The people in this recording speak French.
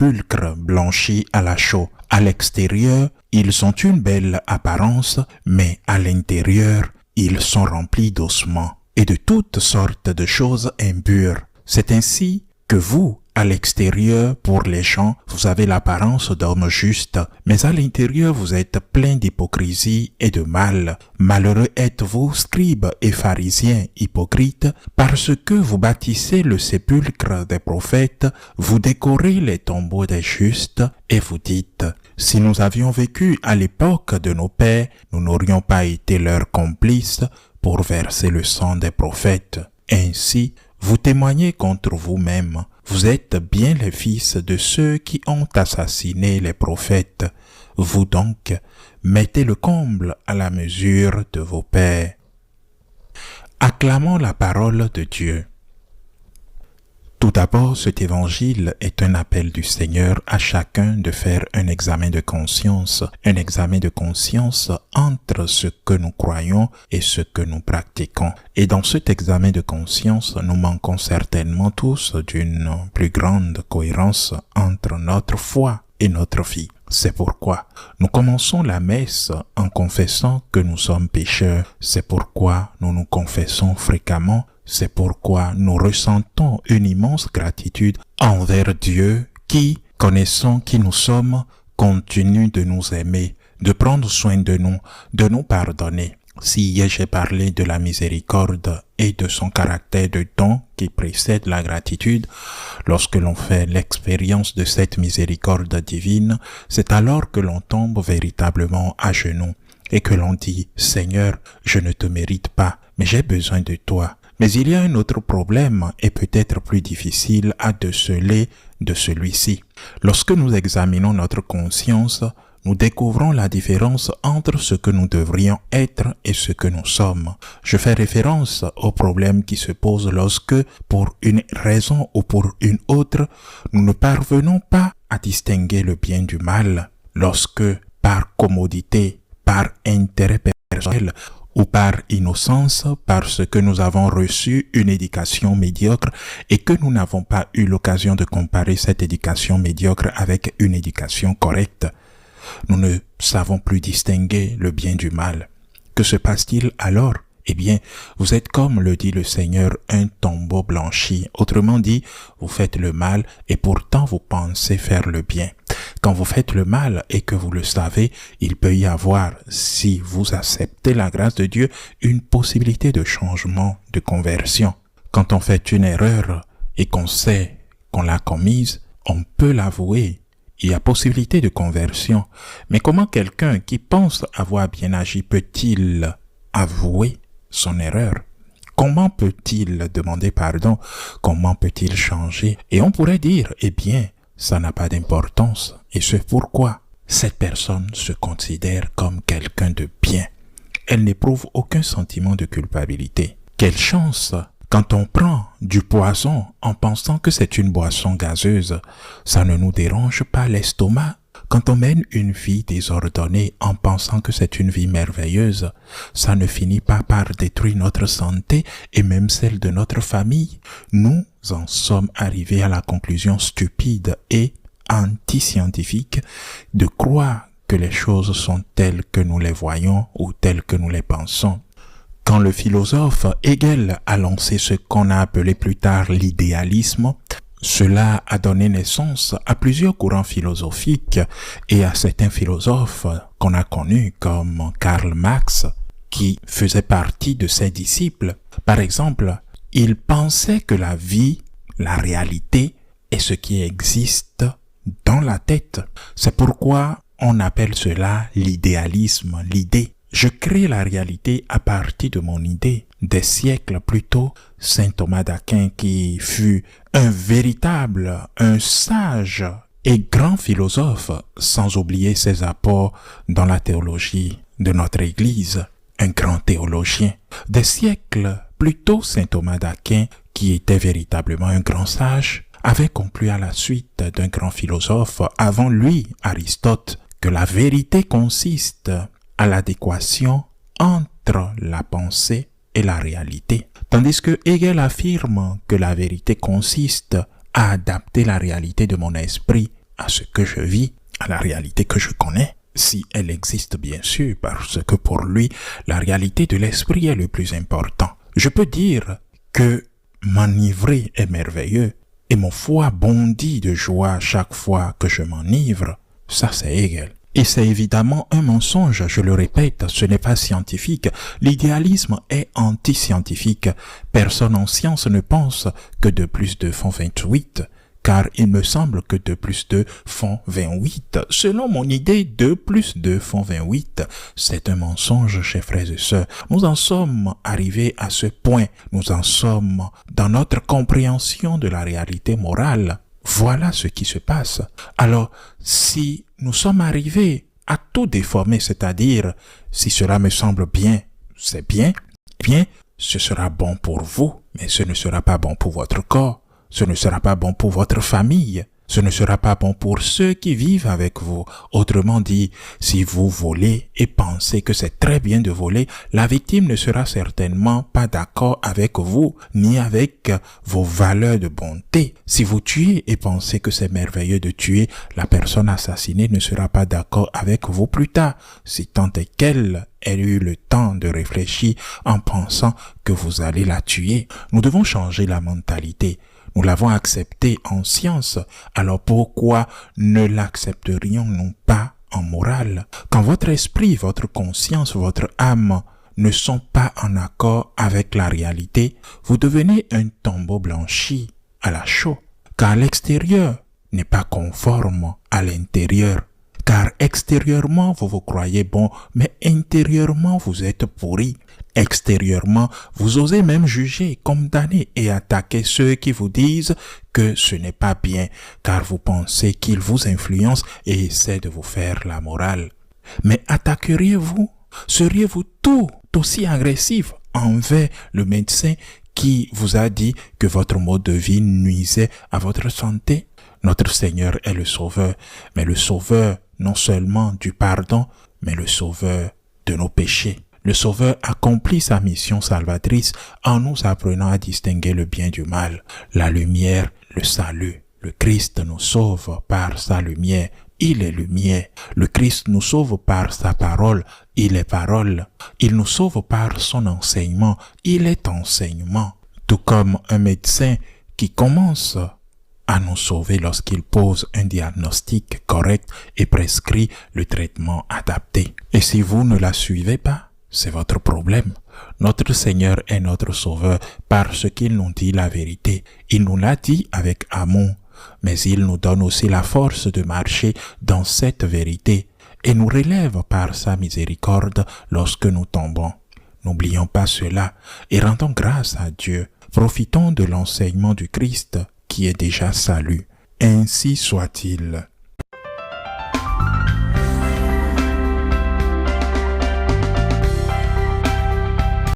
pulcres blanchis à la chaux. À l'extérieur, ils ont une belle apparence, mais à l'intérieur, ils sont remplis d'ossements et de toutes sortes de choses impures. C'est ainsi que vous, à l'extérieur, pour les gens, vous avez l'apparence d'hommes justes, mais à l'intérieur, vous êtes plein d'hypocrisie et de mal. Malheureux êtes-vous, scribes et pharisiens hypocrites, parce que vous bâtissez le sépulcre des prophètes, vous décorez les tombeaux des justes, et vous dites, « Si nous avions vécu à l'époque de nos pères, nous n'aurions pas été leurs complices pour verser le sang des prophètes. » Ainsi, vous témoignez contre vous-même. Vous êtes bien les fils de ceux qui ont assassiné les prophètes. Vous donc, mettez le comble à la mesure de vos pères. Acclamons la parole de Dieu. Tout d'abord, cet évangile est un appel du Seigneur à chacun de faire un examen de conscience entre ce que nous croyons et ce que nous pratiquons. Et dans cet examen de conscience, nous manquons certainement tous d'une plus grande cohérence entre notre foi et notre vie. C'est pourquoi nous commençons la messe en confessant que nous sommes pécheurs. C'est pourquoi nous nous confessons fréquemment. C'est pourquoi nous ressentons une immense gratitude envers Dieu qui, connaissant qui nous sommes, continue de nous aimer, de prendre soin de nous pardonner. Si hier j'ai parlé de la miséricorde et de son caractère de don qui précède la gratitude, lorsque l'on fait l'expérience de cette miséricorde divine, c'est alors que l'on tombe véritablement à genoux et que l'on dit « Seigneur, je ne te mérite pas, mais j'ai besoin de toi ». Mais il y a un autre problème et peut-être plus difficile à déceler de celui-ci. Lorsque nous examinons notre conscience, nous découvrons la différence entre ce que nous devrions être et ce que nous sommes. Je fais référence au problème qui se pose lorsque, pour une raison ou pour une autre, nous ne parvenons pas à distinguer le bien du mal. Lorsque, par commodité, par intérêt personnel, ou par innocence, parce que nous avons reçu une éducation médiocre et que nous n'avons pas eu l'occasion de comparer cette éducation médiocre avec une éducation correcte. Nous ne savons plus distinguer le bien du mal. Que se passe-t-il alors? Eh bien, vous êtes comme le dit le Seigneur, un tombeau blanchi. Autrement dit, vous faites le mal et pourtant vous pensez faire le bien. Quand vous faites le mal et que vous le savez, il peut y avoir, si vous acceptez la grâce de Dieu, une possibilité de changement, de conversion. Quand on fait une erreur et qu'on sait qu'on l'a commise, on peut l'avouer. Il y a possibilité de conversion. Mais comment quelqu'un qui pense avoir bien agi peut-il avouer son erreur? Comment peut-il demander pardon? Comment peut-il changer? Et on pourrait dire, eh bien, ça n'a pas d'importance. Et c'est pourquoi cette personne se considère comme quelqu'un de bien. Elle n'éprouve aucun sentiment de culpabilité. Quelle chance! Quand on prend du poison en pensant que c'est une boisson gazeuse, ça ne nous dérange pas l'estomac. Quand on mène une vie désordonnée en pensant que c'est une vie merveilleuse, ça ne finit pas par détruire notre santé et même celle de notre famille. Nous en sommes arrivés à la conclusion stupide et anti-scientifique de croire que les choses sont telles que nous les voyons ou telles que nous les pensons. Quand le philosophe Hegel a lancé ce qu'on a appelé plus tard l'idéalisme, cela a donné naissance à plusieurs courants philosophiques et à certains philosophes qu'on a connus comme Karl Marx, qui faisait partie de ses disciples. Par exemple, il pensait que la vie, la réalité, est ce qui existe dans la tête. C'est pourquoi on appelle cela l'idéalisme, l'idée. Je crée la réalité à partir de mon idée. Des siècles plus tôt, saint Thomas d'Aquin, qui fut un sage et grand philosophe, sans oublier ses apports dans la théologie de notre Église, un grand théologien. Des siècles plus tôt, saint Thomas d'Aquin, qui était véritablement un grand sage, avait conclu à la suite d'un grand philosophe, avant lui, Aristote, que la vérité consiste à l'adéquation entre la pensée et la réalité. Tandis que Hegel affirme que la vérité consiste à adapter la réalité de mon esprit à ce que je vis, à la réalité que je connais, si elle existe bien sûr, parce que pour lui, la réalité de l'esprit est le plus important. Je peux dire que m'enivrer est merveilleux et mon foie bondit de joie chaque fois que je m'enivre. Ça, c'est Hegel. Et c'est évidemment un mensonge, je le répète, ce n'est pas scientifique. L'idéalisme est anti-scientifique. Personne en science ne pense que 2 plus 2 font 28, car il me semble que 2 plus 2 font 28. Selon mon idée, 2 plus 2 font 28. C'est un mensonge, chers frères et sœurs. Nous en sommes arrivés à ce point. Nous en sommes dans notre compréhension de la réalité morale. Voilà ce qui se passe. Alors, si nous sommes arrivés à tout déformer, c'est-à-dire, si cela me semble bien, c'est bien, ce sera bon pour vous, mais ce ne sera pas bon pour votre corps, ce ne sera pas bon pour votre famille, ce ne sera pas bon pour ceux qui vivent avec vous. Autrement dit, si vous volez et pensez que c'est très bien de voler, la victime ne sera certainement pas d'accord avec vous, ni avec vos valeurs de bonté. Si vous tuez et pensez que c'est merveilleux de tuer, la personne assassinée ne sera pas d'accord avec vous plus tard, si tant est qu'elle ait eu le temps de réfléchir en pensant que vous allez la tuer. Nous devons changer la mentalité. Nous l'avons accepté en science, alors pourquoi ne l'accepterions-nous pas en morale? Quand votre esprit, votre conscience, votre âme ne sont pas en accord avec la réalité, vous devenez un tombeau blanchi à la chaux, car l'extérieur n'est pas conforme à l'intérieur. Car extérieurement, vous vous croyez bon, mais intérieurement, vous êtes pourri. Extérieurement, vous osez même juger, condamner et attaquer ceux qui vous disent que ce n'est pas bien, car vous pensez qu'ils vous influencent et essaient de vous faire la morale. Mais attaqueriez-vous? Seriez-vous tout aussi agressif envers le médecin qui vous a dit que votre mode de vie nuisait à votre santé? Notre Seigneur est le Sauveur, mais le Sauveur non seulement du pardon, mais le Sauveur de nos péchés. Le Sauveur accomplit sa mission salvatrice en nous apprenant à distinguer le bien du mal, la lumière, le salut. Le Christ nous sauve par sa lumière, il est lumière. Le Christ nous sauve par sa parole, il est parole. Il nous sauve par son enseignement, il est enseignement. Tout comme un médecin qui commence à nous sauver lorsqu'il pose un diagnostic correct et prescrit le traitement adapté. Et si vous ne la suivez pas, c'est votre problème. Notre Seigneur est notre Sauveur parce qu'il nous dit la vérité. Il nous l'a dit avec amour, mais il nous donne aussi la force de marcher dans cette vérité et nous relève par sa miséricorde lorsque nous tombons. N'oublions pas cela et rendons grâce à Dieu. Profitons de l'enseignement du Christ qui est déjà salut. Ainsi soit-il.